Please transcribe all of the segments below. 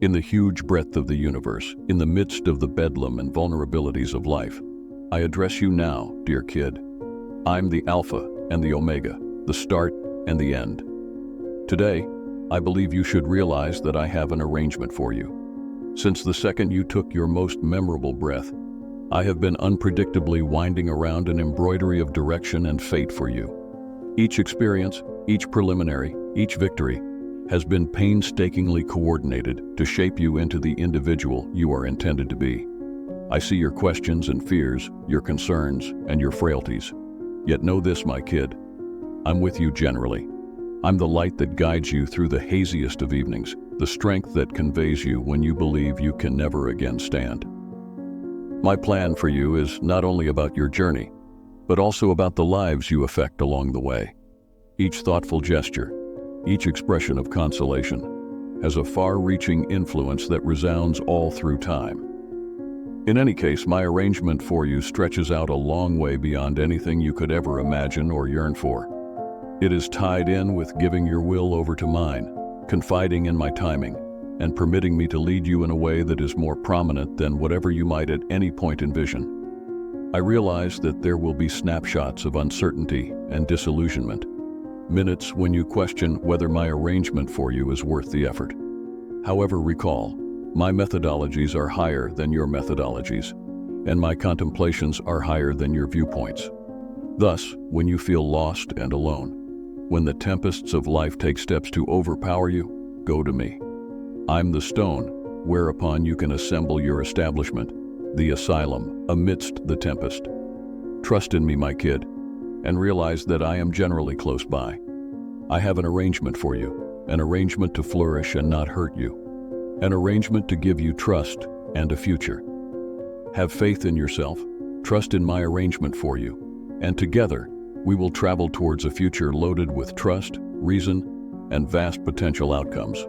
In the huge breadth of the universe, in the midst of the bedlam and vulnerabilities of life, I address you now, dear kid. I'm the Alpha and the Omega, the start and the end. Today, I believe you should realize that I have an arrangement for you. Since the second you took your most memorable breath, I have been unpredictably winding around an embroidery of direction and fate for you. Each experience, each preliminary, each victory has been painstakingly coordinated to shape you into the individual you are intended to be. I see your questions and fears, your concerns and your frailties. Yet know this, my kid, I'm with you generally. I'm the light that guides you through the haziest of evenings, the strength that conveys you when you believe you can never again stand. My plan for you is not only about your journey, but also about the lives you affect along the way. Each thoughtful gesture, each expression of consolation, has a far-reaching influence that resounds all through time. In any case, my arrangement for you stretches out a long way beyond anything you could ever imagine or yearn for. It is tied in with giving your will over to mine, confiding in my timing, and permitting me to lead you in a way that is more prominent than whatever you might at any point envision. I realize that there will be snapshots of uncertainty and disillusionment, minutes when you question whether my arrangement for you is worth the effort. However, recall, my methodologies are higher than your methodologies, and my contemplations are higher than your viewpoints. Thus, when you feel lost and alone, when the tempests of life take steps to overpower you, go to me. I'm the stone whereupon you can assemble your establishment, the asylum amidst the tempest. Trust in me, my kid, and realize that I am generally close by. I have an arrangement for you, an arrangement to flourish and not hurt you, an arrangement to give you trust and a future. Have faith in yourself, trust in my arrangement for you, and together we will travel towards a future loaded with trust, reason, and vast potential outcomes.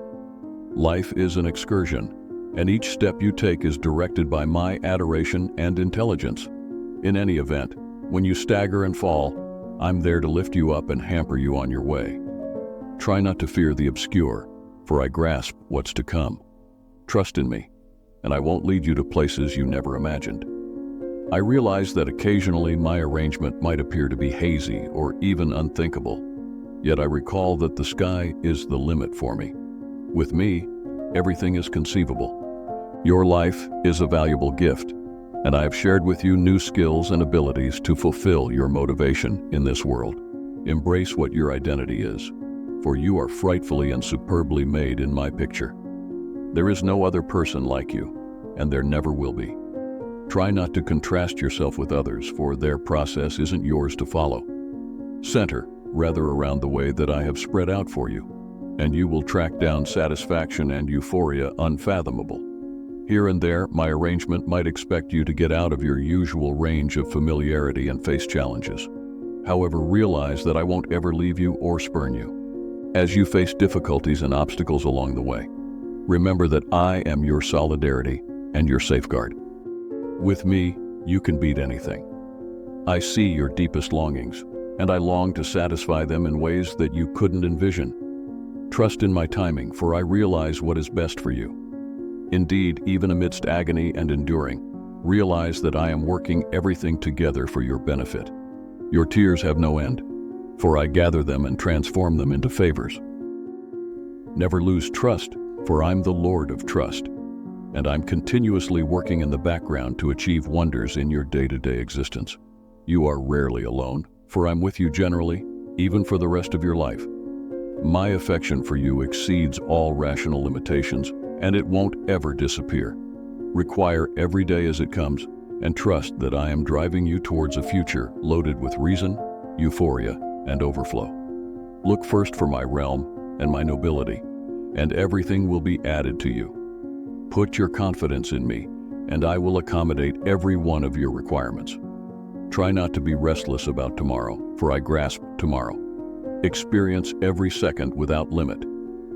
Life is an excursion, and each step you take is directed by my adoration and intelligence. In any event, when you stagger and fall, I'm there to lift you up and hamper you on your way. Try not to fear the obscure, for I grasp what's to come. Trust in me, and I won't lead you to places you never imagined. I realize that occasionally my arrangement might appear to be hazy or even unthinkable, yet I recall that the sky is the limit for me. With me, everything is conceivable. Your life is a valuable gift, and I have shared with you new skills and abilities to fulfill your motivation in this world. Embrace what your identity is, for you are frightfully and superbly made in my picture. There is no other person like you, and there never will be. Try not to contrast yourself with others, for their process isn't yours to follow. Center rather around the way that I have spread out for you, and you will track down satisfaction and euphoria unfathomable. Here and there, my arrangement might expect you to get out of your usual range of familiarity and face challenges. However, realize that I won't ever leave you or spurn you. As you face difficulties and obstacles along the way, remember that I am your solidarity and your safeguard. With me, you can beat anything. I see your deepest longings, and I long to satisfy them in ways that you couldn't envision. Trust in my timing, for I realize what is best for you. Indeed, even amidst agony and enduring, realize that I am working everything together for your benefit. Your tears have no end, for I gather them and transform them into favors. Never lose trust, for I'm the Lord of trust, and I'm continuously working in the background to achieve wonders in your day-to-day existence. You are rarely alone, for I'm with you generally, even for the rest of your life. My affection for you exceeds all rational limitations, and it won't ever disappear. Require every day as it comes, and trust that I am driving you towards a future loaded with reason, euphoria, and overflow. Look first for my realm and my nobility, and everything will be added to you. Put your confidence in me, and I will accommodate every one of your requirements. Try not to be restless about tomorrow, for I grasp tomorrow. Experience every second without limit,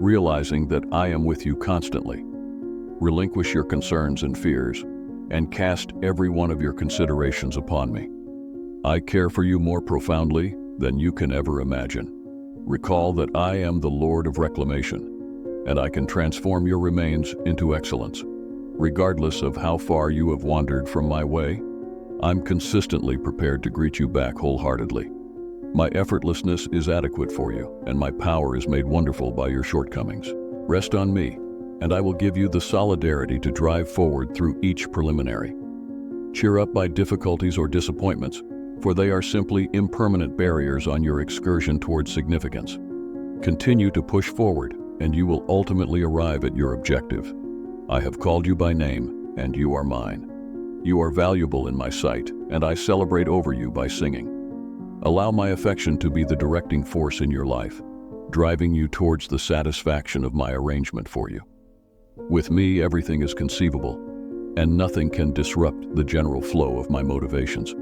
realizing that I am with you constantly. Relinquish your concerns and fears, and cast every one of your considerations upon me. I care for you more profoundly than you can ever imagine. Recall that I am the Lord of reclamation, and I can transform your remains into excellence. Regardless of how far you have wandered from my way, I'm consistently prepared to greet you back wholeheartedly. My effortlessness is adequate for you, and my power is made wonderful by your shortcomings. Rest on me, and I will give you the solidarity to drive forward through each preliminary. Cheer up by difficulties or disappointments, for they are simply impermanent barriers on your excursion towards significance. Continue to push forward, and you will ultimately arrive at your objective. I have called you by name, and you are mine. You are valuable in my sight, and I celebrate over you by singing. Allow my affection to be the directing force in your life, driving you towards the satisfaction of my arrangement for you. With me, everything is conceivable, and nothing can disrupt the general flow of my motivations.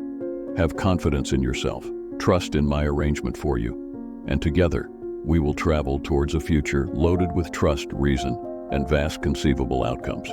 Have confidence in yourself, trust in my arrangement for you, and together, we will travel towards a future loaded with trust, reason, and vast conceivable outcomes.